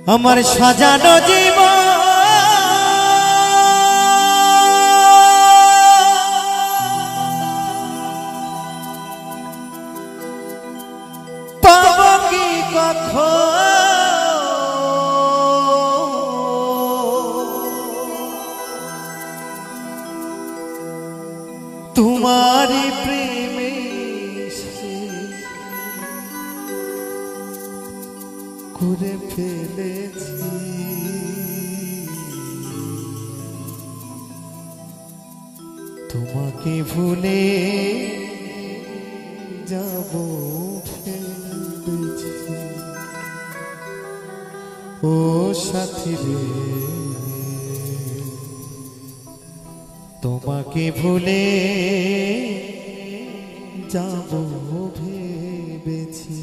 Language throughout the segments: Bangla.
আমার সাজানো জীবন পাব কি কখন তোমারি প্রেমে করে ফেলেছি তোমাকে ভুলে যাব ফেলেছি ও সাথী রে তোমাকে ভুলে যাব ভেবেছি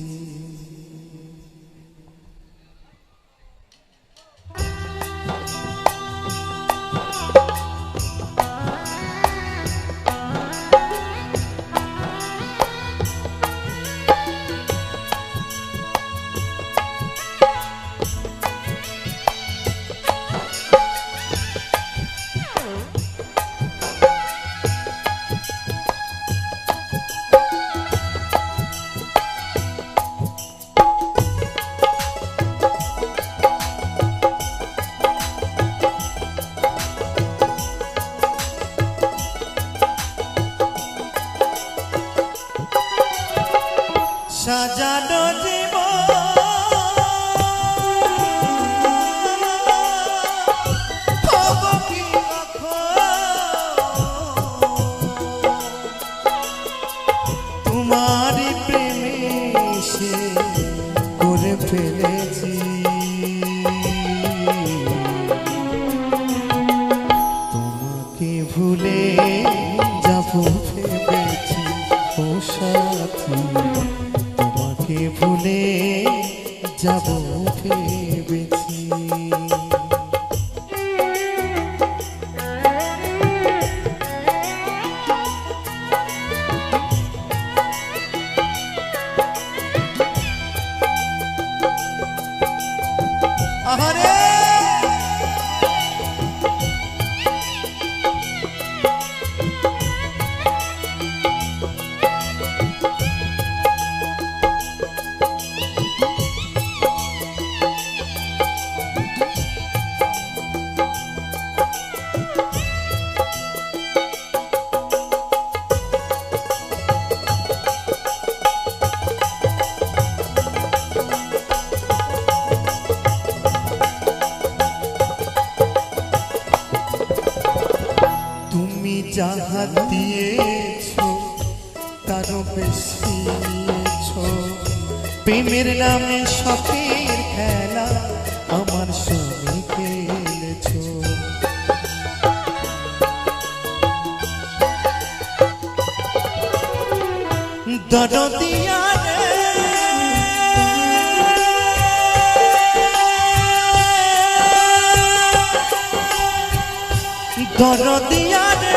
সাজানো জীবন পাব কি তোমারি প্রেমে সে করে ফেলেছি তোমাকে ভুলে যাব ভেবেছি ও সাথী তোমাকে ভুলে যাব ভেবেছি আহারে যাহা দিয়েছো তারও বেশি নিয়েছো প্রেমের নামে শখের খেলা আমার সঙ্গে খেলেছো দরদিয়া রে দরদিয়া রে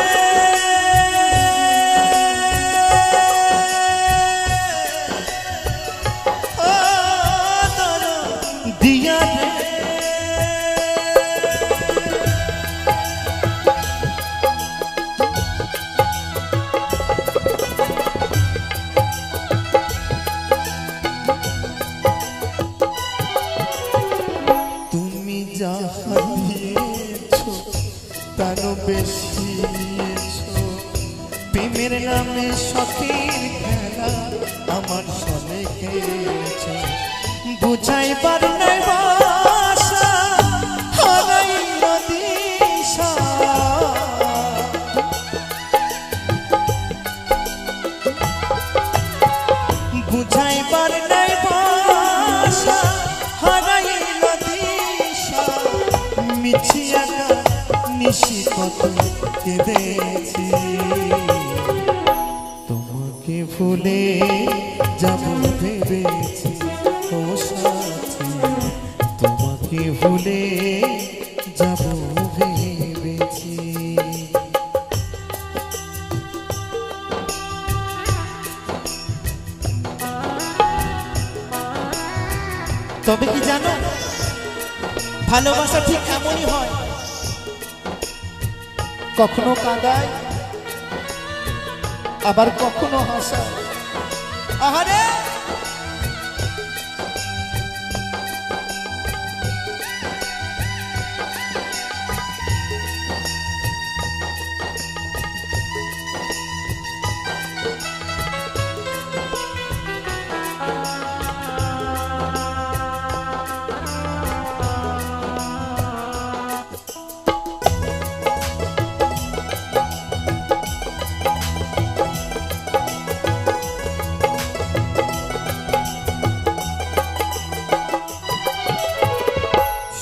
যাহা দিয়েছো তারও বেশি নিয়েছো প্রেমের নামে শখের খেলা আমার সনে খেলেছো বুঝাইবার নাই ভাষা হারাইল দিশা বুঝাইবার নাই ভাষা হারাইল দিশা মিছিয়া নিশি কত কেঁদেছি তোমাকে ভুলে যাব ভেবেছি ও সাথী তোমাকে ভুলে যাব ভেবেছি তবে কি জানো ভালোবাসা ঠিক এমনই হয়, কখনো কাঁদায় আবার কখনো হাসায়। আহারে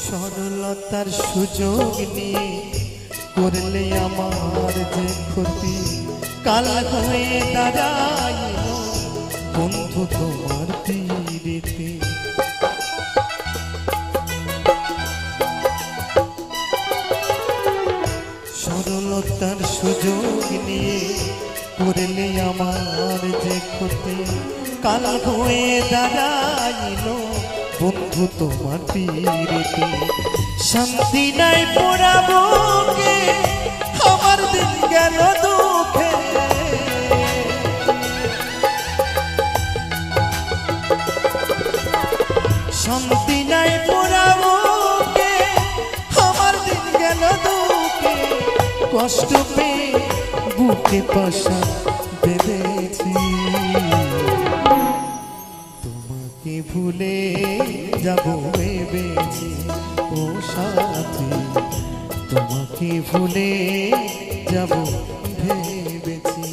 সরলতার সুযোগ নিয়ে করলে আমার যে ক্ষতি, কাল হয়ে দাঁড়াইল বন্ধু তোমার তীরেতে। সরলতার সুযোগ নিয়ে করলে আমার যে ক্ষতি, কাল হয়ে দাঁড়াইল বন্ধু তোমার তীরেতে। শান্তি নাই পোড়াবো কে আমার দিন গেল দুঃখে, শান্তি নাই পোড়াবো কে আমার দিন গেল দুঃখে। কষ্ট পেয়ে বুকে পাশা বেঁধেছি, তোমাকে ভুলে যাব ভেবেছি ও সাথী, তোমাকে ভুলে যাব ভেবেছি।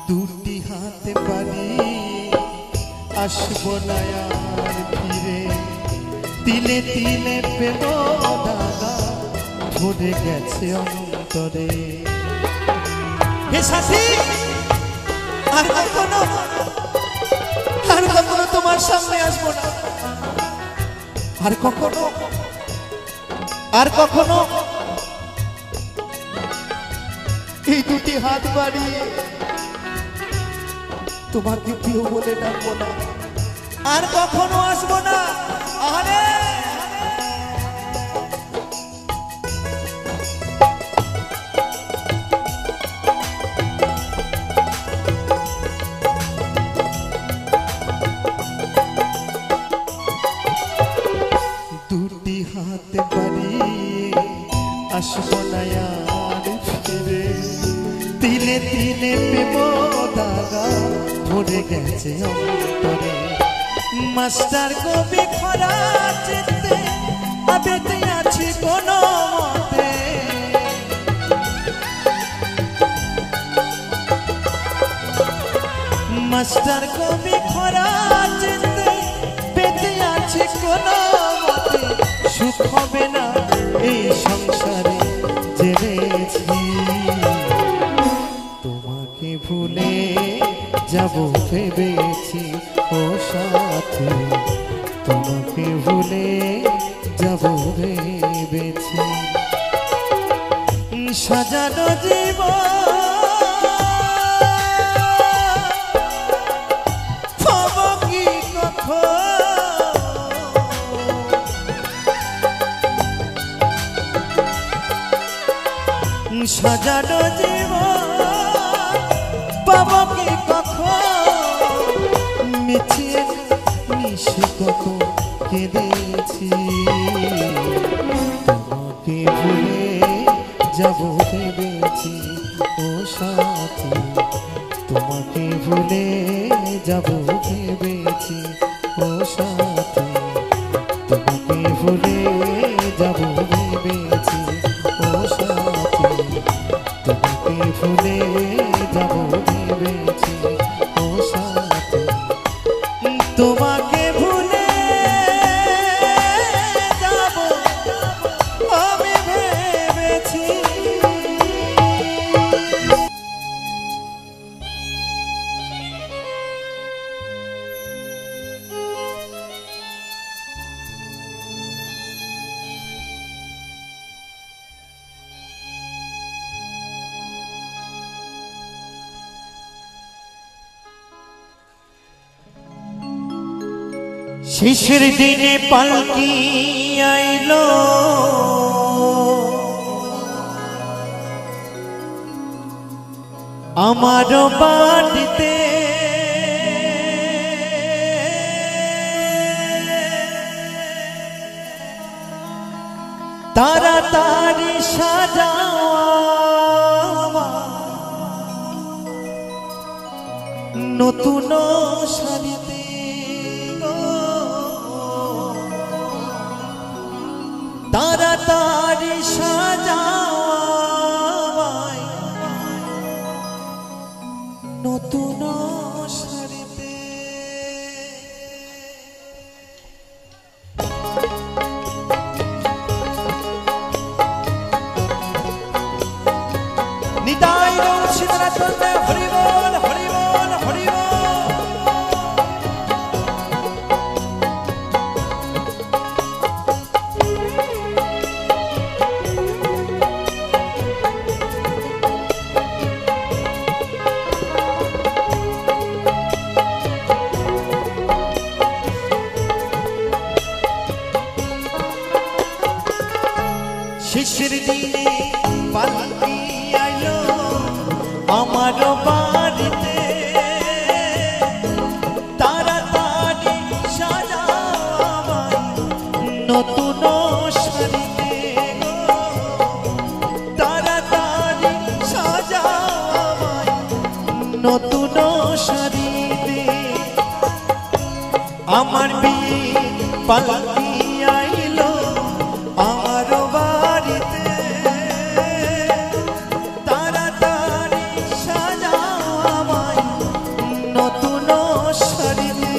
দুটি হাতে বাড়িয়ে আসবো না আর ফিরে, তিলে তিলে প্রেম দাগা ধরে গেছে অন্তরে। হে সাথী, আর কখনো তোমার সামনে আসবো না, আর কখনো এই দুটি হাত বাড়িয়ে তোমাকে প্রিয় বলে ডাকবো না, আর কখনো আসবো না। আরে দুটি হাত বাড়িয়ে আসবো না আর ফিরে, তিলে তিলে প্রেম দাগা ধরে গেছে অন্তরে। মাস্টার কবি খরা চিত্তে আবেতে আছি কোন মতে, মাস্টার কবি খরা চিত্তে পেতে আছি কোন মতে। সুখ হবে না এই সংসারে জেনেছি, তোমাকে ভুলে যাব ভেবেছি ও সাথী, তোমাকে ভুলে যাব ভেবেছি। সাজানো জীবন পাবো কি কখন, সাজানো জীবন পাবো কি কখন, মিছিয়ে মিশে কত কেঁদেছি, তোমাকে ভুলে যাব ভেবেছি ও সাথী, তোমাকে ভুলে যাব ভেবেছি ও সাথী, তোমাকে ভুলে যাব ভেবেছি ও সাথী, তোমাকে ভুলে যাব ভেবেছি ও সাথী, তোমাকে ভুলে যাব আমি ভেবেছি। শেষের দিনে পালকি আইলো আমার বাড়িতে, তাড়াতাড়ি সাজাও নতুন শাড়িতে, তাড়াতাড়ি সাজাও নতুন শাড়িতে। নিতাই গৌর সীতারাম হরি বল হরি বল হরি বল। শেষের দিনে পালকি আইলো আমার বাড়িতে, তাড়াতাড়ি সাজাও নতুন শাড়িতে, তাড়াতাড়ি সাজাও নতুন শাড়িতে। আমার বিয়ে পালকি আইলো আমার বাড়িতে, তাড়াতাড়ি সাজাও আমায় নতুন শাড়িতে,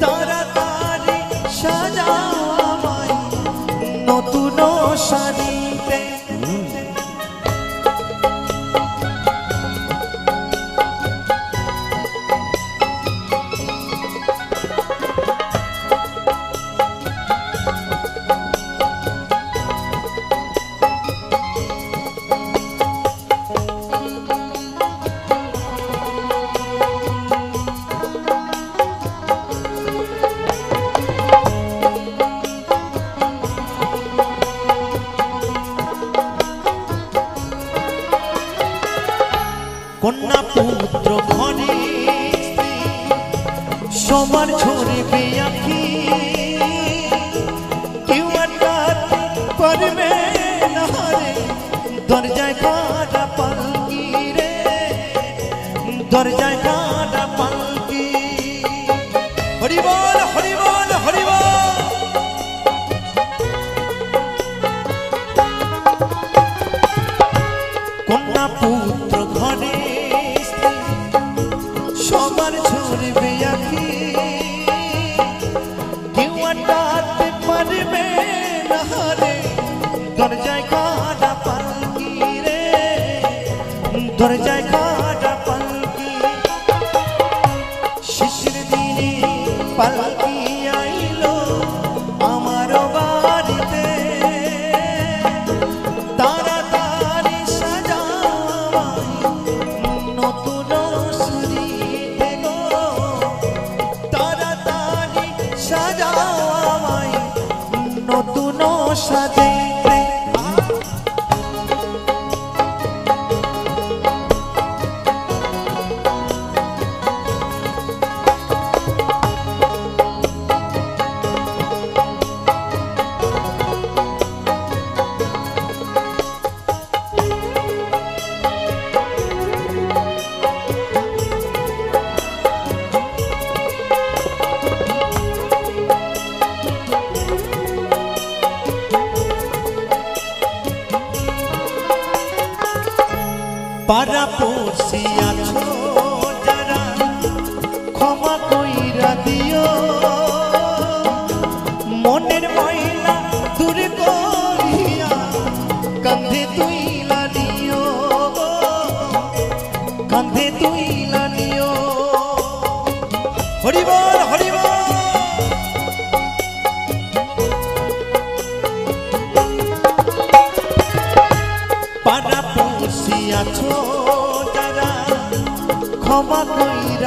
তাড়াতাড়ি সাজাও আমায় নতুন শাড়িতে। কন্যা পুত্র ঘরে সবার ঝরবে আঁখি, কেউ আটকাতে পারবে না রে দরজায় কাটা পালকি রে, দরজায় কাটা পালকি। হরি বল হরি বল হরি বল। কন্যা পুত্র ঘরে সবার ঝরবে আঁখি, কেউ আটকাতে পারবে না রে দরজায় কাটা পালকি রে, দরজায় কাটা পালকি। শেষের দিনে পালকি আইলো আমার বাড়িতে, তাড়াতাড়ি সাজাও নতুন শাড়িতে গো, তাড়াতাড়ি সাজাও আমায় নতুন শাড়িতে।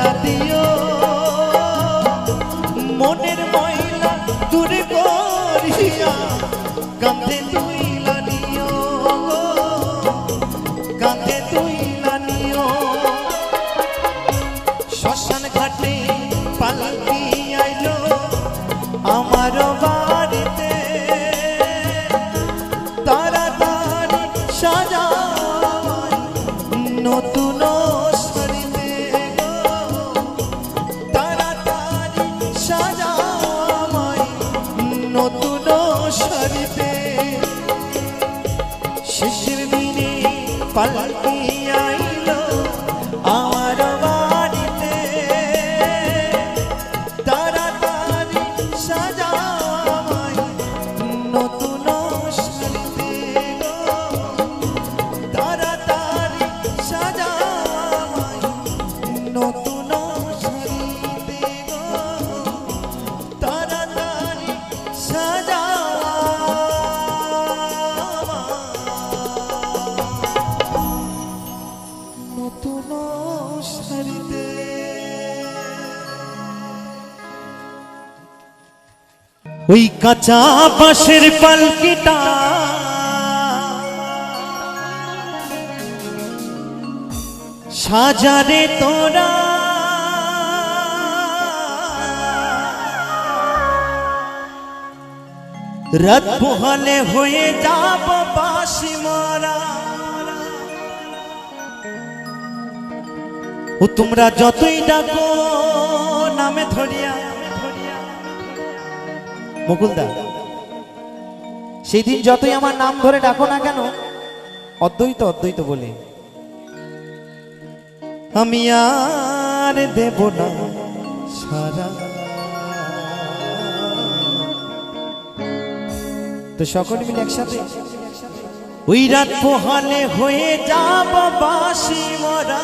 ময়লা দিও মনের ময়লা দূরে করিয়া কাঁধে তুইলা নিও কাঁধে তুইলা নিও শ্মশান ঘাটে পালকি আইলো আমার বাড়িতে তাড়াতাড়ি সাজায় নতুন শাড়িতে তাড়াতাড়ি সাজায় নতুন শাড়িতে শেষের দিনে পালকি আইলো আমার বাড়িতে তাড়াতাড়ি সাজায় নতুন শাড়িতে তাড়াতাড়ি সাজায় নতুন শাড়িতে তাড়াতাড়ি নতুন শাড়িতে। ওই কাঁচা বাঁশের পালকিটা সাজারে তোরা রাত পোহালে হয়ে যাব বাঁশি মরা ও তোমরা যতই ডাকো নামে ধরিয়া মুকুলদা সেই দিন যতই আমার নাম ধরে ডাকো না কেন অদ্বৈত অদ্বৈত বলে আমি আর দেব না সারা তো সকলে মিলে একসাথে ওই রাত পোহালে হয়ে যাব বাঁশি মরা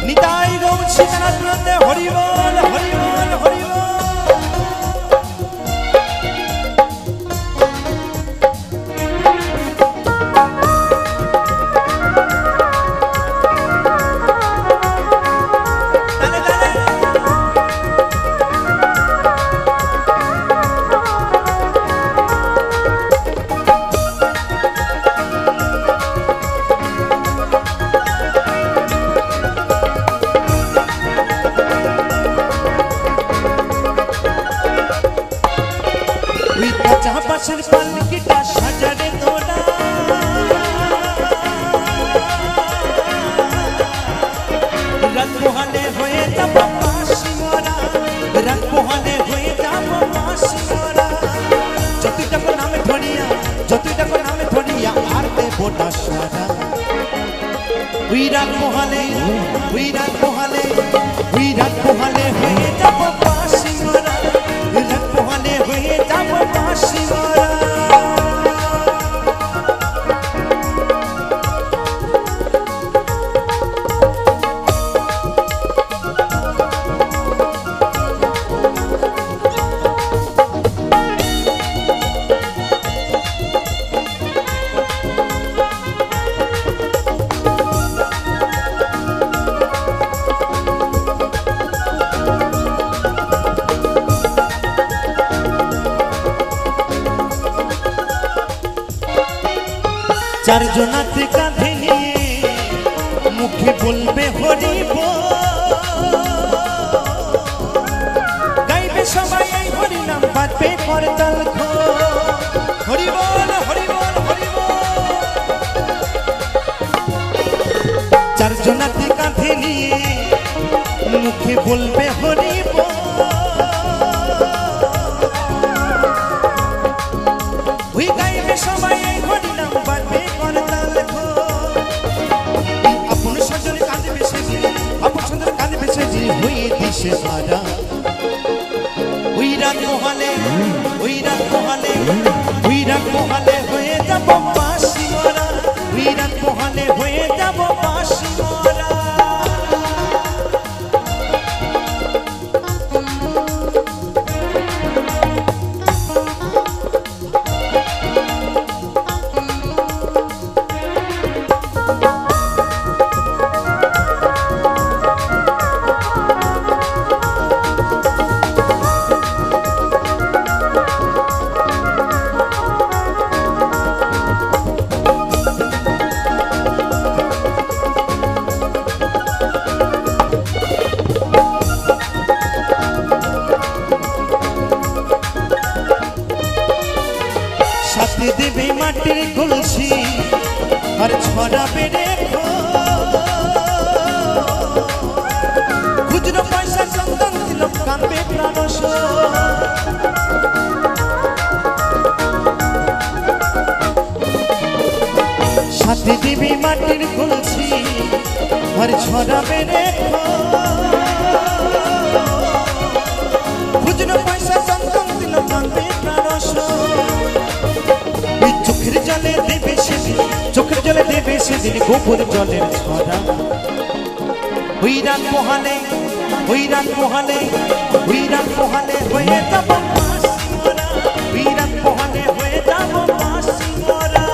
নিতাই গৌর সীতানাথ হরি বল হরি বল হরি বল। বাঁশের পালকিটা সাজারে তোরা রাত পোহালে হয়ে যাব বাঁশি মরা রাত পোহালে হয়ে যাব বাঁশি মরা যতটা নামে ধরিয়া আর দেব না সারা ওই রাত পোহালে হয়ে যাব বাঁশি মরা রাত পোহালে হয়ে যাব বাঁশি মরা। চারজনাতে কাঁধে নিয়ে মুখে বলবে হরি বল গাইবে সবাই এই হরি নাম বাজবে করতাল হরি বল হরি বল হরি বল। চারজনাতে কাঁধে নিয়ে মুখে বলবে হরি বল ওই গাইবে সবাই এই হরি নাম বাজবে হয়ে দিশে হারা ওই রাত পোহালে হয়ে যাব বাঁশি মরা ওই রাত পোহালে হয়ে যাব বাঁশি মরা। ছড়াবে রেখো খুচরো পয়সা চন্দন দিল কাঁদবে প্রাণস সাথে দিবি মাটির কলছি আর ছড়াবে রেখো খুচরো পয়সা চন্দন দিল কাঁদবে প্রাণস চোখের জলে দেবে সেদিন চোখের জলে দেবে সেদিন গোপুর জলের ছড়া ওই রাত পোহালে ওই রাত পোহালে ওই রাত পোহালে হয়ে যাব মাসিমরা ওই রাত পোহালে হয়ে যাব মাসিমরা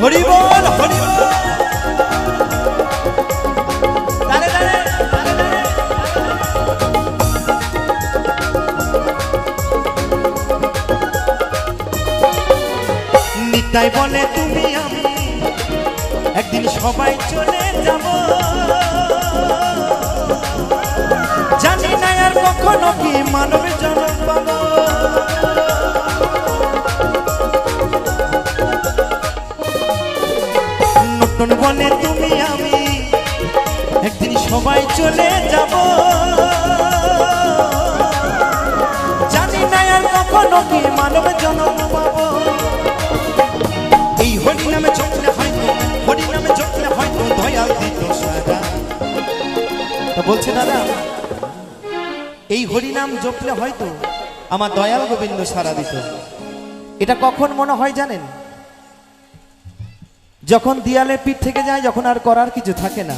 হরি বল হরি বল দাঁড়ে দাঁড়ে নিতাই বলে তুমি আমি একদিন সবাই চলে যাব জানি না আর কখনো কি মানব জন্ম পাবো বলে তুমি আমি একদিন সবাই চলে যাব জানি না আর কখনো কি মানব জন্ম পাবো এই হরি নামে জপলে হয়তো হরি নামে জপলে হয়তো দয়াল দিত সারা তো বলছে দাদা এই হরি নাম জপলে হয়তো আমার দয়াল গোবিন্দ সারা দিত এটা কখন মনে হয় জানেন যখন দিয়ালে পিঠ থেকে যায় যখন আর করার কিছু থাকে না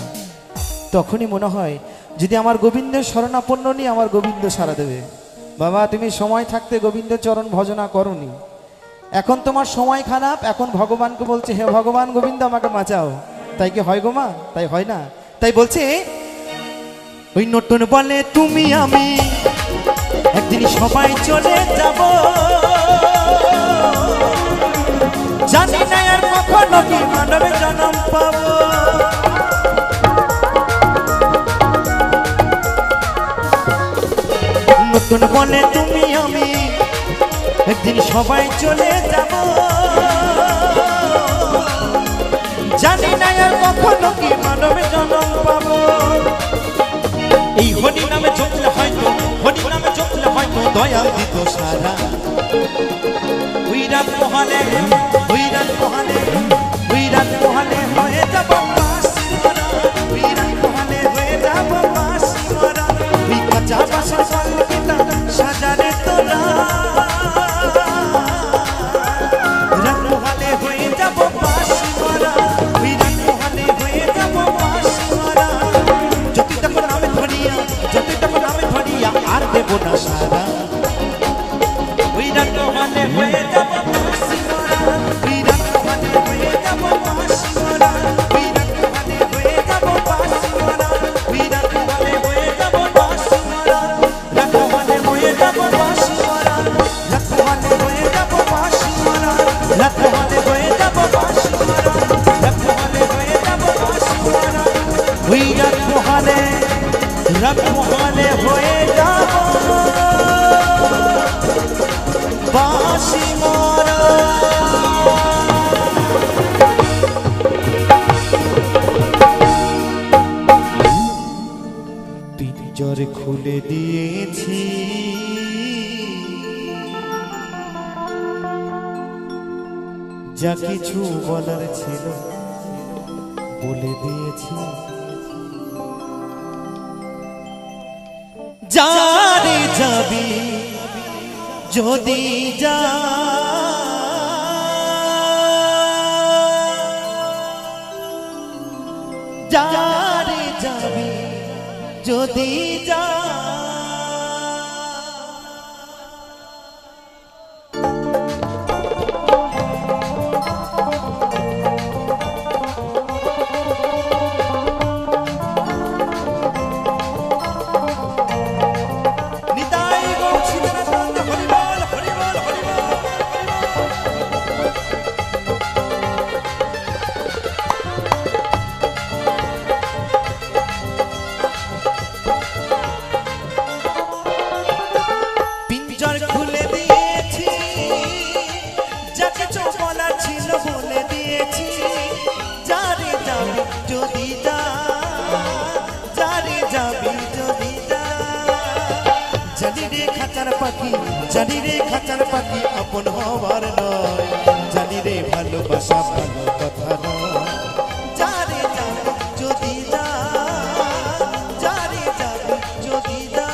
তখনই মনে হয় যদি আমার গোবিন্দের শরণাপন্ন নিয়ে আমার গোবিন্দ সারা দেবে বাবা তুমি সময় থাকতে গোবিন্দের চরণ ভজনা করনি এখন তোমার সময় খারাপ এখন ভগবানকে বলছে হে ভগবান গোবিন্দ আমাকে বাঁচাও তাই কি হয় গো মা তাই হয় না তাই বলছে ওই নতুন বলে তুমি আমি একদিন সবাই চলে যাব জানি না আর কখনো কি মানবে জন্ম পাবো নতুন বলে তুমি আমি একদিন সবাই চলে যাব জানি না আর কখনো কি মানবে জন্ম পাবো এই হরি নামে জপলে হয়তো হরি নামে জপলে হয়তো দয়াল দিত সারা ওই রাত পোহালে ওই রাত পোহালে ওই রাত পোহালে হয়ে যাব মাসিমরা ওই রাত পোহালে হয়ে যাব মাসিমরা ওই কাঁচা বাসা পালকিটা সাজারে তোরা রাত পোহালে হয়ে যাব মাসিমরা ওই রাত পোহালে হয়ে যাব মাসিমরা যদি তখন আমি ধরিয়া আর দেব না সারা ওই রাত পোহালে হয়ে যাব মাসিমরা ওই রাত পোহালে হয়ে যাব মাসিমরা ওই রাত পোহালে হয়ে যাব মাসিমরা ওই রাত পোহালে হয়ে যাব মাসিমরা রাত পোহালে হয়ে যাব মাসিমরা রাত পোহালে হয়ে যাব মাসিমরা রাত পোহালে হয়ে যাব মাসিমরা রাত পোহালে হয়ে যাব মাসিমরা ওই রাত পোহালে হয়ে যাব মাসিমরা পিঞ্জর খুলে দিয়েছি যা কিছু বলার ছিল বলে দিয়েছি যারে যাবি যদি যা যারে যাবি যদি যা কিছু বলার ছিল বলে দিয়েছি যারে যাবি যদি যা যারে যাবি যদি যা জানি রে খাঁচার পাখি জানি রে খাঁচার পাখি আপন হবার নয় জানি রে ভালোবাসা ভালো কথা নয় যারে যাবি যদি যা যারে যাবি যদি যা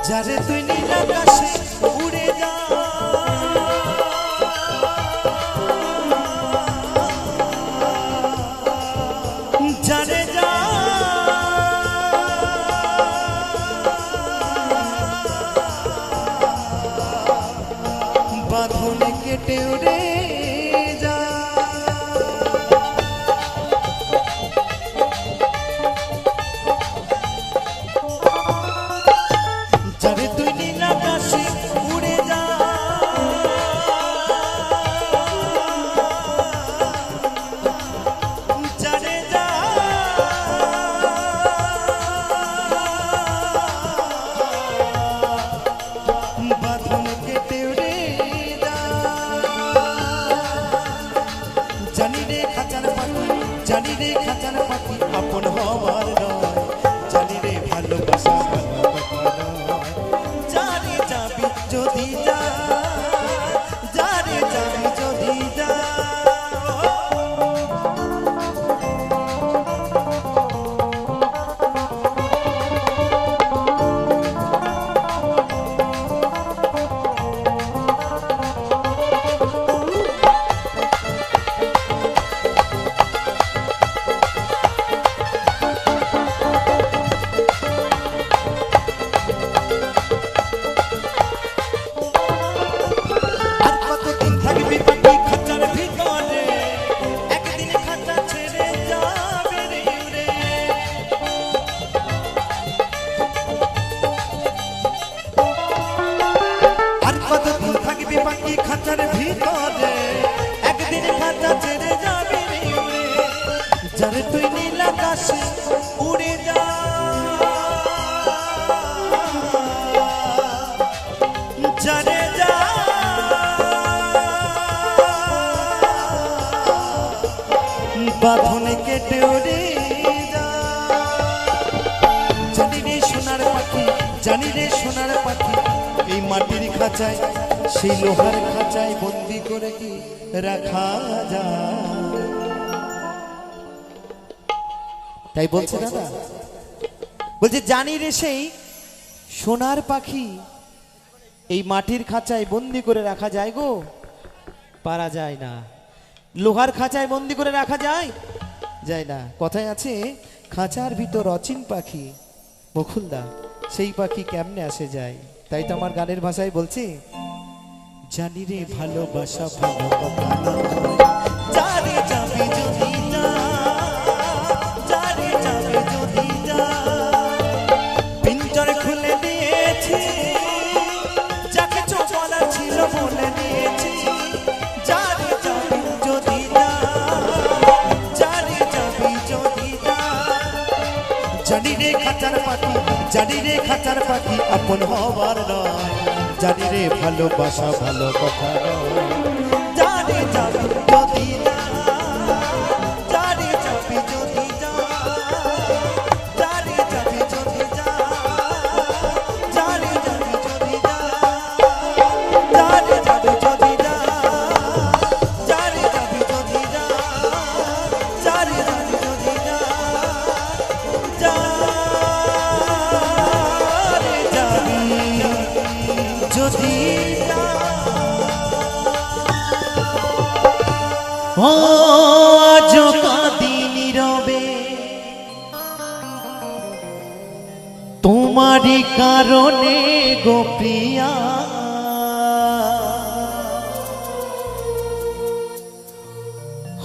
যারে তুই নীল আকাশে উড়ে যা যারে যা বাঁধন কেটে উড়ে যা যারে তুই নীল আকাশে উড়ে যা যারে যা বাঁধন কেটে উড়ে যা জানি রে খাঁচার পাখি জানি রে খাঁচার পাখি আপন হবার নয় জানি রে ভালোবাসা ভালো কথা নয় যারে যাবি যদি যা যারে যাবি যদি যা আর কতদিন থাকবি পাখি খাঁচার ভিতরে একদিন খাঁচা ছেড়ে যাবে রে উড়ে আর কতদিন থাকবি পাখি খাঁচার ভিতরে একদিন খাঁচা ছেড়ে যাবে রে উড়ে যারে তুই নীল আকাশে উড়ে যা যারে যা বাঁধন কেটে উড়ে যা জানি রে সোনার পাখি জানি রে সোনার পাখি এই মাটির খাঁচায় সেই লোহার খাঁচায় বন্দি করে কি রাখা যায় তাই বলছে দাদা বলছে জানি রে সেই সোনার পাখি এই মাটির খাঁচায় বন্দি করে রাখা যায় গো পারা যায় না লোহার খাঁচায় বন্দি করে রাখা যায় যায় না কথায় আছে খাঁচার ভিতর অচিন পাখি মুকুলদা সেই পাখি কেমনে আসে যায় তাই তো আমার গানের ভাষায় বলছি জানি রে ভালোবাসা ভালো কথা নয় যারে যাবি যদি যা যারে যাবি যদি যা পিঞ্জর খুলে দিয়েছি যা কিছু বলার ছিল বলে দিয়েছি যারে যাবি যদি যা যারে যাবি যদি যা জানি রে খাঁচার পাখি জানি রে খাঁচার পাখি আপন হবার নয় জানি রে ভালোবাসা ভালো কথা নয় যারে যাবি যদি যা যারে যাবি যদি যা যারে যাবি যদি যা যারে যাবি যদি যা যারে যাবি যদি যা যারে যাবি যদি যা যারে যাবি যদি যা যারে যাবি যদি যা ও আজ কাঁদি নীরবে তোমারই কারণে গো প্রিয়া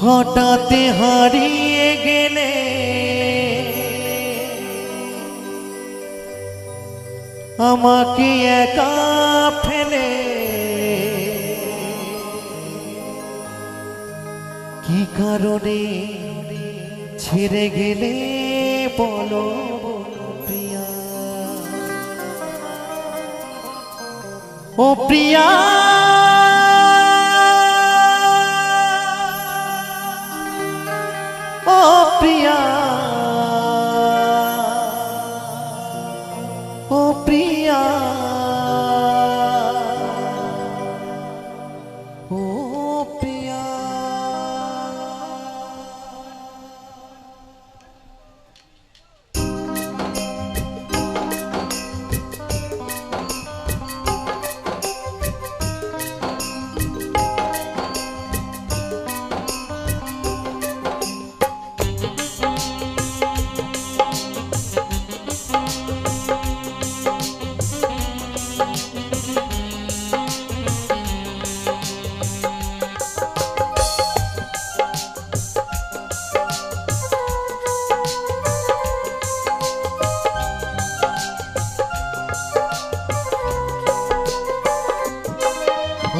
হঠাৎ হারিয়ে গেলে আমাকে একা ফেলে কি কারণে ছেড়ে গেলে বলো প্রিয়া ও প্রিয়া ও প্রিয়া ও প্রিয়া ও প্রিয়া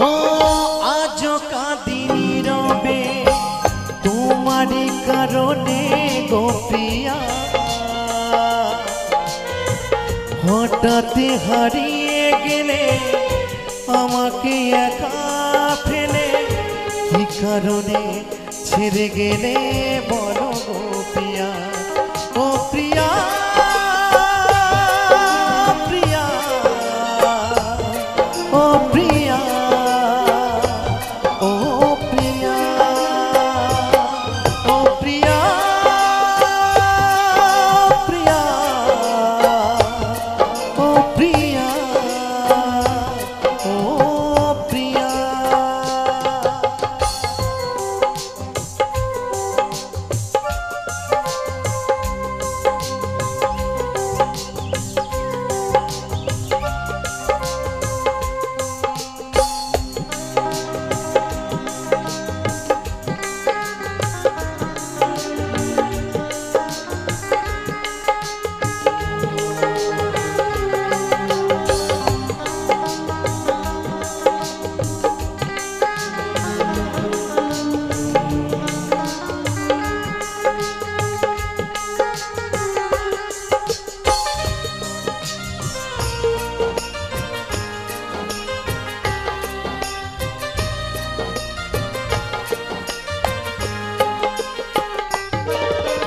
ও আজ কাঁদিনি রবে তোমারই কারণে গো প্রিয়া হঠাৎ হারিয়ে গেলে আমাকে একা ফেলে কি কারণে ছেড়ে গেলে বলো গো প্রিয়া ও প্রিয়া প্রিয়া ও প্রিয়া ও প্রিয়া ও প্রিয়া প্রিয়া ও প্রিয়া ও প্রিয়া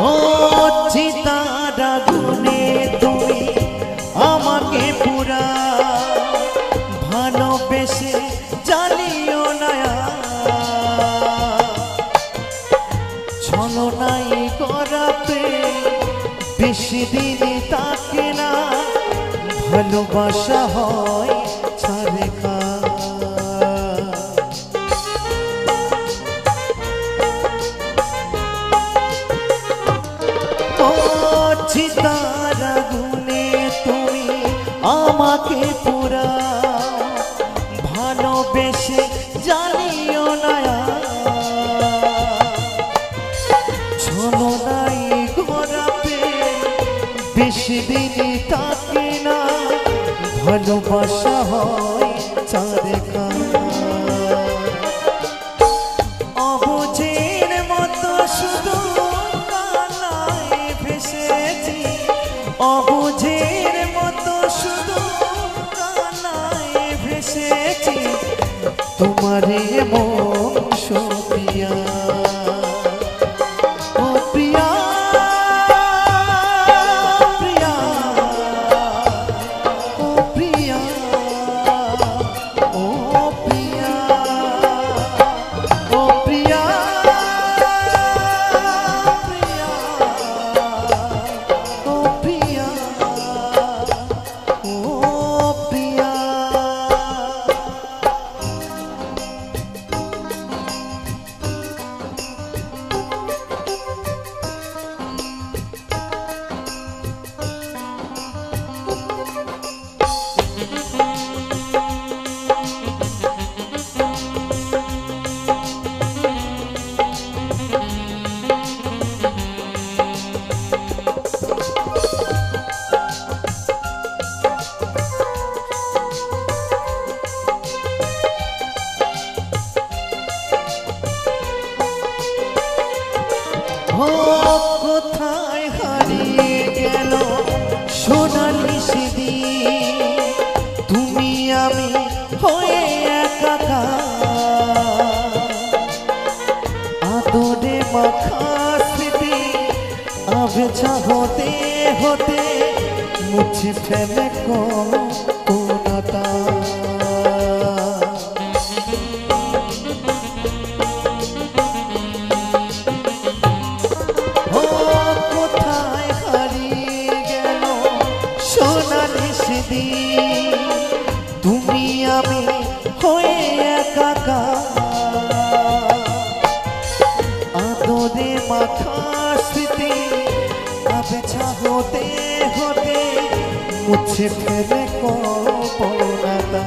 ও চিতার আগুনে তুমি আমাকে পুরা ভালোবেসে জ্বালিও না ছলনাই করাতে বেশি দিন তাকে না ভালোবাসা হয় ছাড়ে খা চিতার আগুনে তুমি আমাকে পুরা ভালোবেসে জানিও না ছলনাই ঘোরাতে বেশি দিন তাকে না ভালোবাসা হয় চাঁদে খা অবুঝের মতো শুধু অবুঝের মতো শুধু কানায় ভেসেছি তোমারে মন প্রিয়া ও প্রিয়া প্রিয়া ও প্রিয়া ও ও কোথায় হারিয়ে গেল সোনালি সেদিন, তুমি আমি হয়ে একাকার, আদরে মাখা স্মৃতি আবেছা হতে হতে মুছে ফেলে কোনটা। ও কোথায় হারিয়ে গেল সোনালি সেদিন, তুমি আমি হয়ে একাকার, আদরে মাখা স্মৃতি আবেছা হতে হতে মুছে ফেলে কোনটা।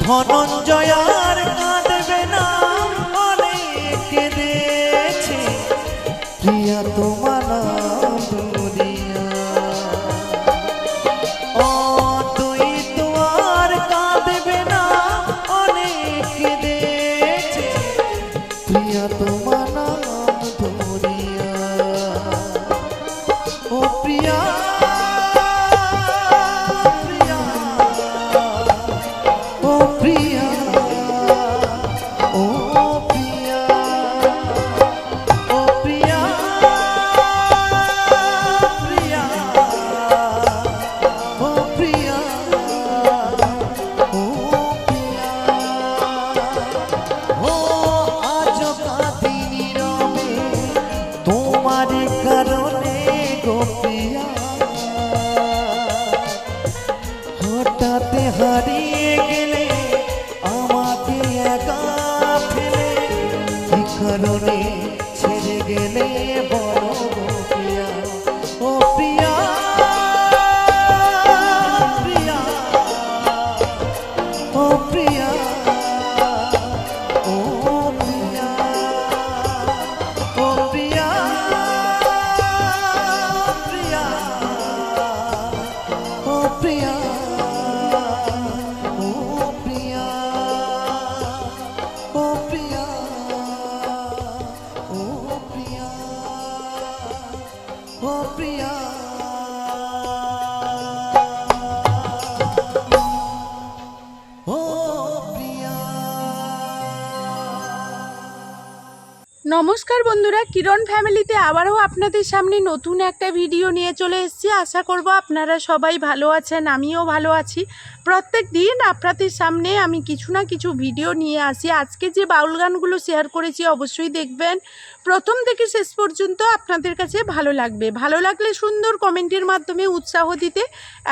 ধনঞ্জয়ার কাঁদবে না অনেক কেঁদেছে, প্রিয়া তোমার নাম দুনিয়া। অদ্বৈত আর কাঁদবে না অনেক কেঁদেছে, প্রিয়া তোমার নাম দুনিয়া। ও প্রিয়া প্রিয়া, ও প্রিয়া, ও প্রিয়া, ও প্রিয়া, প্রিয়া, ও প্রিয়া, ও প্রিয়া। ও আজ কাঁদি নীরবে তোমার কারণে গো প্রিয়া, হঠাৎ হারিয়ে গেলে আমাকে একা ফেলে, কি কারণে ছেড়ে গেলে বলো গো প্রিয়া। ও প্রিয়া প্রিয়া, ও প্রিয়া, ও প্রিয়া, ও প্রিয়া, প্রিয়া, ও প্রিয়া, ও প্রিয়া, ও প্রিয়া, ও প্রিয়া, ও প্রিয়া। ও প্রিয়া। নমস্কার বন্ধুরা, কিরণ ফ্যামিলিতে আবারও আপনাদের সামনে নতুন একটা ভিডিও নিয়ে চলে এসেছি। আশা করব আপনারা সবাই ভালো আছেন, আমিও ভালো আছি। প্রত্যেক দিন আপনাদের সামনে আমি কিছু না কিছু ভিডিও নিয়ে আসি। আজকে যে বাউল গানগুলো শেয়ার করেছি অবশ্যই দেখবেন, প্রথম থেকে শেষ পর্যন্ত আপনাদের কাছে ভালো লাগবে। ভালো লাগলে সুন্দর কমেন্টের মাধ্যমে উৎসাহ দিতে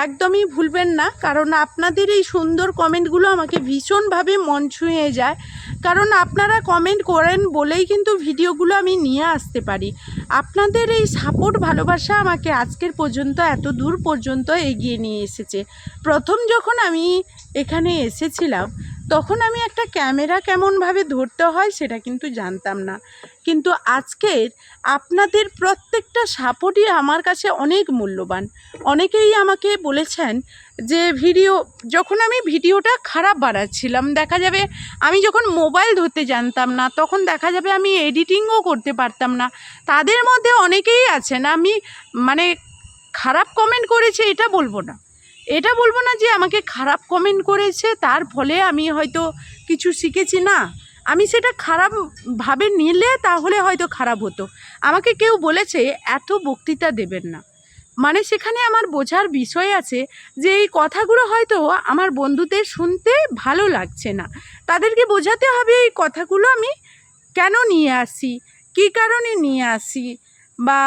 একদমই ভুলবেন না, কারণ আপনাদের এই সুন্দর কমেন্টগুলো আমাকে ভীষণভাবে মন ছুঁয়ে যায়। কারণ আপনারা কমেন্ট করেন বলেই কিন্তু ভিডিওগুলো আমি নিয়ে আসতে পারি। আপনাদের এই সাপোর্ট ভালোবাসা আমাকে আজকের পর্যন্ত এত দূর পর্যন্ত এগিয়ে নিয়ে এসেছে। প্রথম যখন আমি এখানে এসেছিলাম তখন আমি একটা ক্যামেরা কেমনভাবে ধরতে হয় সেটা কিন্তু জানতাম না, কিন্তু আজকের আপনাদের প্রত্যেকটা সাপোর্টই আমার কাছে অনেক মূল্যবান। অনেকেই আমাকে বলেছেন যে যখন আমি ভিডিওটা খারাপ বানাচ্ছিলাম, দেখা যাবে আমি যখন মোবাইল ধরতে জানতাম না তখন দেখা যাবে আমি এডিটিংও করতে পারতাম না। তাদের মধ্যে অনেকেই আছেন, আমি খারাপ কমেন্ট করেছে এটা বলবো না যে আমাকে খারাপ কমেন্ট করেছে তার ফলে আমি হয়তো কিছু শিখেছি, না, আমি সেটা খারাপভাবে নিলে তাহলে হয়তো খারাপ হতো। আমাকে কেউ বলেছে এত বক্তৃতা দেবেন না, সেখানে আমার বোঝার বিষয় আছে যে এই কথাগুলো হয়তো আমার বন্ধুদের শুনতে ভালো লাগছে না। তাদেরকে বোঝাতে হবে এই কথাগুলো আমি কেন নিয়ে আসি, কী কারণে নিয়ে আসি। বা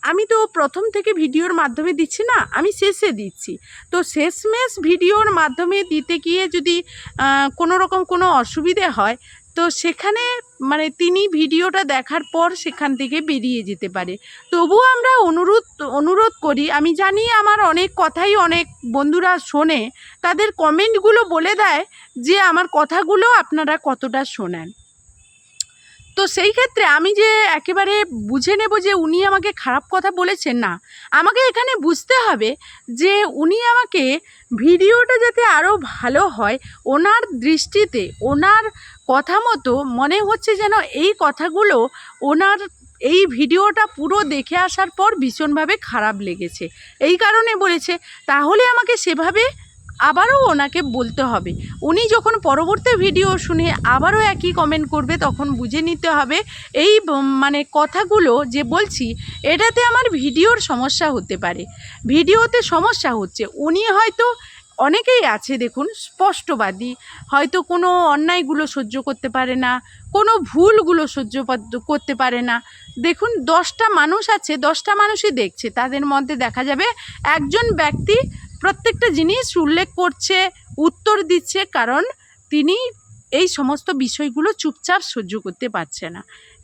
আমি তো প্রথম থেকে ভিডিওর মাধ্যমে দিচ্ছি না, আমি শেষে দিচ্ছি। তো শেষমেশ ভিডিওর মাধ্যমে দিতে গিয়ে যদি কোনো অসুবিধে হয় তো সেখানে তিনি ভিডিওটা দেখার পর সেখান থেকে বেরিয়ে যেতে পারে। তবুও আমরা অনুরোধ করি, আমি জানি আমার অনেক কথাই অনেক বন্ধুরা শোনে, তাদের কমেন্টগুলো বলে দেয় যে আমার কথাগুলো আপনারা কতটা শোনেন। তো সেই ক্ষেত্রে আমি যে একেবারে বুঝে নেব যে উনি আমাকে খারাপ কথা বলেছেন, না, আমাকে এখানে বুঝতে হবে যে উনি আমাকে ভিডিওটা যাতে আরও ভালো হয় ওনার দৃষ্টিতে, ওনার কথা মতো মনে হচ্ছে যেন এই কথাগুলো ওনার এই ভিডিওটা পুরো দেখে আসার পর ভীষণভাবে খারাপ লেগেছে, এই কারণে বলেছে। তাহলে আমাকে সেভাবে আবারও ওনাকে বলতে হবে। উনি যখন পরবর্তী ভিডিও শুনে আবারও একই কমেন্ট করবে, তখন বুঝে নিতে হবে এই মানে কথাগুলো যে বলছি এটাতে আমার ভিডিওর সমস্যা হতে পারে, ভিডিওতে সমস্যা হচ্ছে। উনি হয়তো, অনেকেই আছে দেখুন স্পষ্টবাদী, হয়তো কোনো অন্যায়গুলো সহ্য করতে পারে না, কোনো ভুলগুলো সহ্য করতে পারে না। দেখুন 10টা মানুষ আছে, 10টা মানুষই দেখছে, তাদের মধ্যে দেখা যাবে একজন ব্যক্তি প্রত্যেকটা জিনিস উল্লেখ করছে, উত্তর দিচ্ছে, কারণ তিনি এই সমস্ত বিষয়গুলো চুপচাপ সহ্য করতে পারছে না।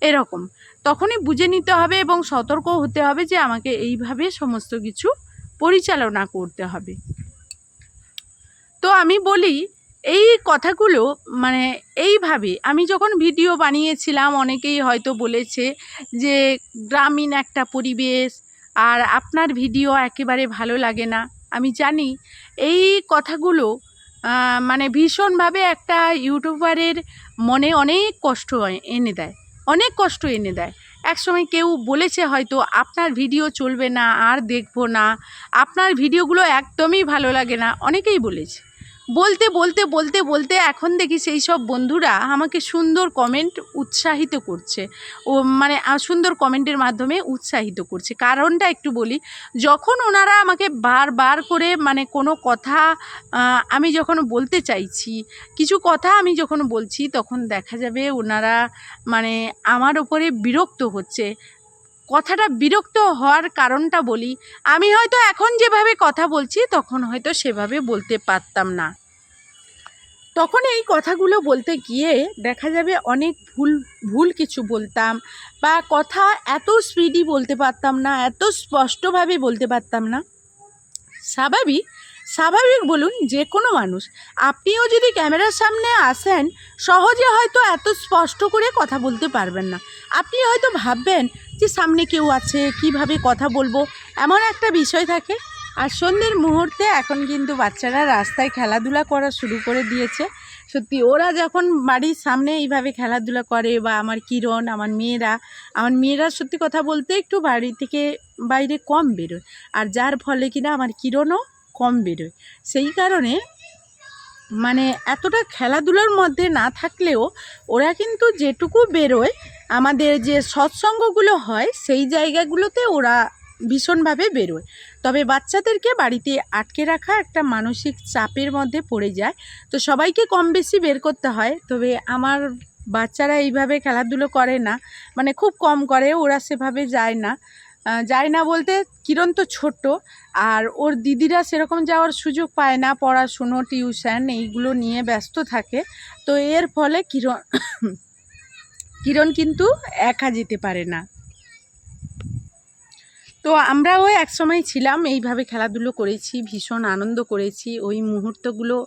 এরকম তখনই বুঝে নিতে হবে এবং সতর্ক হতে হবে যে আমাকে এইভাবে সমস্ত কিছু পরিচালনা করতে হবে। তো আমি বলি এই কথাগুলো মানে এইভাবে আমি যখন ভিডিও বানিয়েছিলাম, অনেকেই হয়তো বলেছে যে গ্রামীণ একটা পরিবেশ আর আপনার ভিডিও একেবারে ভালো লাগে না। আমি জানি এই কথাগুলো মানে ভীষণভাবে একটা ইউটিউবারের মনে অনেক কষ্ট এনে দেয়, অনেক কষ্ট এনে দেয়। একসময় কেউ বলেছে হয়তো আপনার ভিডিও চলবে না, আর দেখবো না, আপনার ভিডিওগুলো একদমই ভালো লাগে না, অনেকেই বলেছে। বলতে বলতে বলতে বলতে এখন দেখি সেই সব বন্ধুরা আমাকে সুন্দর কমেন্ট উৎসাহিত করছে, ও মানে সুন্দর কমেন্টের মাধ্যমে উৎসাহিত করছে। কারণটা একটু বলি, যখন ওনারা আমাকে বারবার করে মানে কোনো কথা আমি যখন বলতে চাইছি, কিছু কথা আমি যখন বলছি, তখন দেখা যাবে ওনারা মানে আমার ওপরে বিরক্ত হচ্ছে। কথাটা বিরক্ত হওয়ার কারণটা বলি, আমি হয়তো এখন যেভাবে কথা বলছি তখন হয়তো সেভাবে বলতে পারতাম না। তখন এই কথাগুলো বলতে গিয়ে দেখা যাবে অনেক ভুল কিছু বলতাম, বা কথা এত স্পিডি বলতে পারতাম না, এত স্পষ্টভাবে বলতে পারতাম না। স্বাভাবিক বলুন, যে কোনো মানুষ, আপনিও যদি ক্যামেরার সামনে আসেন, সহজে হয়তো এত স্পষ্ট করে কথা বলতে পারবেন না। আপনি হয়তো ভাববেন যে সামনে কেউ আছে, কিভাবে কথা বলবো, এমন একটা বিষয় থাকে। আর সন্ধ্যের মুহূর্তে এখন কিন্তু বাচ্চারা রাস্তায় খেলাধুলা করা শুরু করে দিয়েছে। সত্যি ওরা যখন বাড়ির সামনে এইভাবে খেলাধুলা করে, বা আমার কিরণ, আমার মেয়েরা সত্যি কথা বলতে একটু বাড়ি থেকে বাইরে কম বেরোয়, আর যার ফলে কিনা আমার কিরণও কম বেরোয়। সেই কারণে মানে এতটা খেলাধুলার মধ্যে না থাকলেও ওরা কিন্তু যেটুকু বেরোয়, আমাদের যে সৎসঙ্গগুলো হয় সেই জায়গাগুলোতে ওরা ভীষণভাবে বেরোয়। তবে বাচ্চাদেরকে বাড়িতে আটকে রাখা একটা মানসিক চাপের মধ্যে পড়ে যায়, তো সবাইকে কম বেশি বের করতে হয়। তবে আমার বাচ্চারা এইভাবে খেলাধুলো করে না, মানে খুব কম করে, ওরা সেভাবে যায় না বলতে, কিরণ তো ছোট, আর ওর দিদিরা সেরকম যাওয়ার সুযোগ পায় না, পড়াশুনো, টিউশন এইগুলো নিয়ে ব্যস্ত থাকে। তো এর ফলে কিরণ কিন্তু একা যেতে পারে না। তো আমরাও একসময় ছিলাম, এইভাবে খেলাধুলো করেছি, ভীষণ আনন্দ করেছি। ওই মুহূর্তগুলো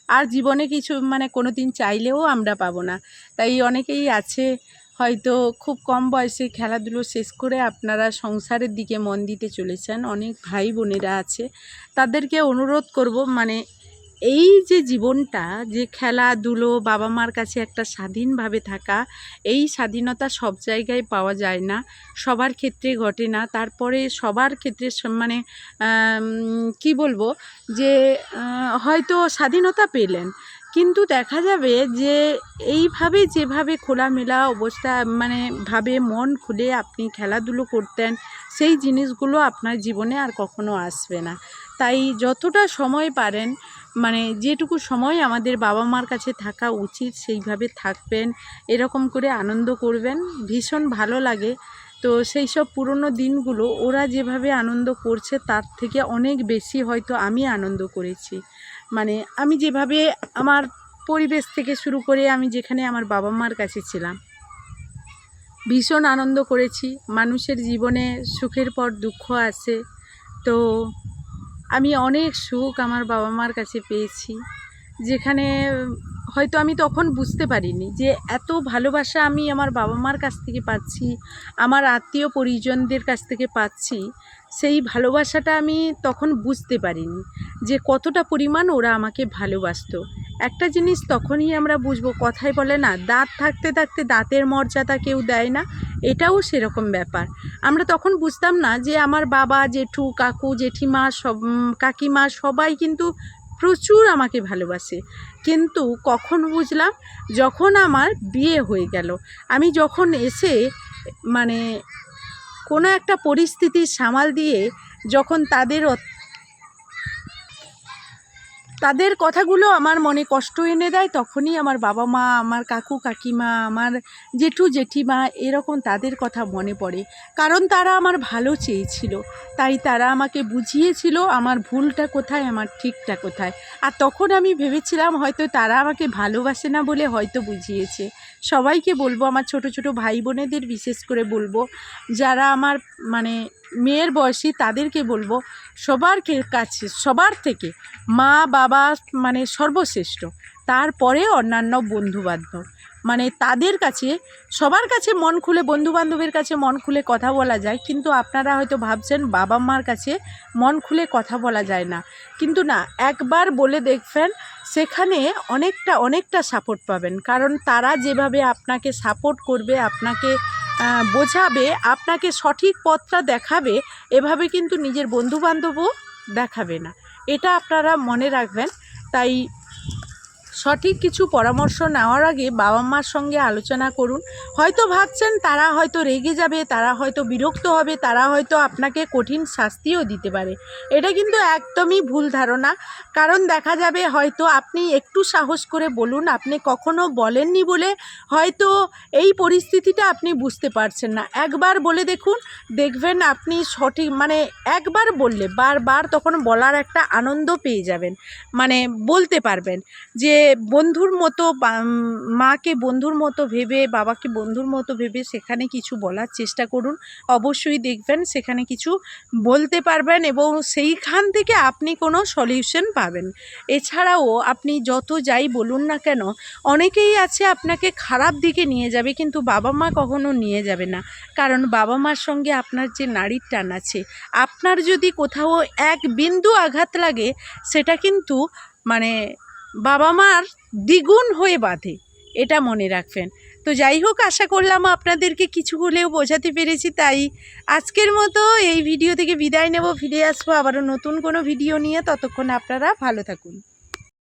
আর জীবনে কিছু মানে কোনো দিন চাইলেও আমরা পাবো না। তাই অনেকেই আছে হয়তো খুব কম বয়সে খেলাধুলো শেষ করে আপনারা সংসারের দিকে মন দিতে চলেছেন, অনেক ভাই বোনেরা আছে, তাদেরকে অনুরোধ করব, মানে এই যে জীবনটা, যে খেলাধুলো, বাবা মার কাছে একটা স্বাধীনভাবে থাকা, এই স্বাধীনতা সব জায়গায় পাওয়া যায় না, সবার ক্ষেত্রে ঘটে না। তারপরে সবার ক্ষেত্রে মানে কি বলবো, যে হয়তো স্বাধীনতা পেলেন, কিন্তু দেখা যাবে যে এইভাবে যেভাবে খোলামেলা অবস্থা মানে ভাবে মন খুলে আপনি খেলাধুলো করতেন, সেই জিনিসগুলো আপনার জীবনে আর কখনো আসবে না। তাই যতটা সময় পারেন, মানে যেটুকু সময় আমাদের বাবা মার কাছে থাকা উচিত সেইভাবে থাকবেন, এরকম করে আনন্দ করবেন, ভীষণ ভালো লাগে। তো সেই সব পুরনো দিনগুলো ওরা যেভাবে আনন্দ করছে তার থেকে অনেক বেশি হয়তো আমি আনন্দ করেছি। মানে আমি যেভাবে আমার পরিবেশ থেকে শুরু করে আমি যেখানে আমার বাবা মার কাছে ছিলাম, ভীষণ আনন্দ করেছি। মানুষের জীবনে সুখের পর দুঃখ আসে, তো আমি অনেক সুখ আমার বাবা মার কাছে পেয়েছি, যেখানে হয়তো আমি তখন বুঝতে পারিনি যে এত ভালোবাসা আমি আমার বাবা মার কাছ থেকে পাচ্ছি, আমার আত্মীয় পরিজনদের কাছ থেকে পাচ্ছি। সেই ভালোবাসাটা আমি তখন বুঝতে পারিনি যে কতটা পরিমাণ ওরা আমাকে ভালোবাসতো। একটা জিনিস তখনই আমরা বুঝবো, কথায় বলে না, দাঁত থাকতে থাকতে দাঁতের মর্যাদা কেউ দেয় না, এটাও সেরকম ব্যাপার। আমরা তখন বুঝতাম না যে আমার বাবা, জেঠু, কাকু, জেঠিমা, কাকিমা সবাই কিন্তু প্রচুর আমাকে ভালোবাসে। কিন্তু কখন বুঝলাম, যখন আমার বিয়ে হয়ে গেল, আমি যখন এসে মানে কোনো একটা পরিস্থিতি সামাল দিয়ে যখন তাদের কথাগুলো আমার মনে কষ্ট এনে দেয়, তখনই আমার বাবা মা, আমার কাকু কাকিমা, আমার জেঠু জেঠিমা, এরকম তাদের কথা মনে পড়ে। কারণ তারা আমার ভালো চেয়েছিল, তাই তারা আমাকে বুঝিয়েছিল আমার ভুলটা কোথায়, আমার ঠিকটা কোথায়। আর তখন আমি ভেবেছিলাম হয়তো তারা আমাকে ভালোবাসে না বলে হয়তো বুঝিয়েছে। সবাইকে বলবো, আমার ছোট ছোট ভাই বোনেদের বিশেষ করে বলবো, যারা আমার মানে মেয়ের বয়সী, তাদেরকে বলবো সবার থেকে মা বাবা মানে সর্বশ্রেষ্ঠ, তারপরে অন্যান্য বন্ধুবান্ধব। মানে তাদের কাছে, সবার কাছে মন খুলে, বন্ধুবান্ধবের কাছে মন খুলে কথা বলা যায়, কিন্তু আপনারা হয়তো ভাবছেন বাবা মার কাছে মন খুলে কথা বলা যায় না, কিন্তু না, একবার বলে দেখবেন, সেখানে অনেকটা সাপোর্ট পাবেন। কারণ তারা যেভাবে আপনাকে সাপোর্ট করবে, আপনাকে বোঝাবে, আপনাকে সঠিক পথটা দেখাবে, এভাবে কিন্তু নিজের বন্ধুবান্ধবও দেখাবে না। এটা আপনারা মনে রাখবেন। তাই সঠিক কিছু পরামর্শ নেওয়ার আগে বাবা মার সঙ্গে আলোচনা করুন। হয়তো ভাবছেন তারা হয়তো রেগে যাবে, তারা হয়তো বিরক্ত হবে, তারা হয়তো আপনাকে কঠিন শাস্তিও দিতে পারে। এটা কিন্তু একদমই ভুল ধারণা। কারণ দেখা যাবে হয়তো আপনি একটু সাহস করে বলুন, আপনি কখনো বলেননি বলে হয়তো এই পরিস্থিতিটা আপনি বুঝতে পারছেন না। একবার বলে দেখবেন আপনি সঠিক, মানে একবার বললে বারবার তখন বলার একটা আনন্দ পেয়ে যাবেন, মানে বলতে পারবেন যে বন্ধুর মতো, মাকে বন্ধুর মতো ভেবে, বাবাকে বন্ধুর মতো ভেবে সেখানে কিছু বলার চেষ্টা করুন। অবশ্যই দেখবেন সেখানে কিছু বলতে পারবেন এবং সেইখান থেকে আপনি কোনো সলিউশন পাবেন। এছাড়াও আপনি যত যাই বলুন না কেন, অনেকেই আছে আপনাকে খারাপ দিকে নিয়ে যাবে, কিন্তু বাবা মা কখনো নিয়ে যাবে না। কারণ বাবা মার সঙ্গে আপনার যে নাড়ির টান আছে, আপনার যদি কোথাও এক বিন্দু আঘাত লাগে, সেটা কিন্তু মানে বাবা মার দ্বিগুণ হয়ে বাঁধে, এটা মনে রাখবেন। তো যাই হোক, আশা করলাম আপনাদেরকে কিছু হলেও বোঝাতে পেরেছি। তাই আজকের মতো এই ভিডিও থেকে বিদায় নেব, ফিরে আসবো আবারও নতুন কোনো ভিডিও নিয়ে। ততক্ষণ আপনারা ভালো থাকুন।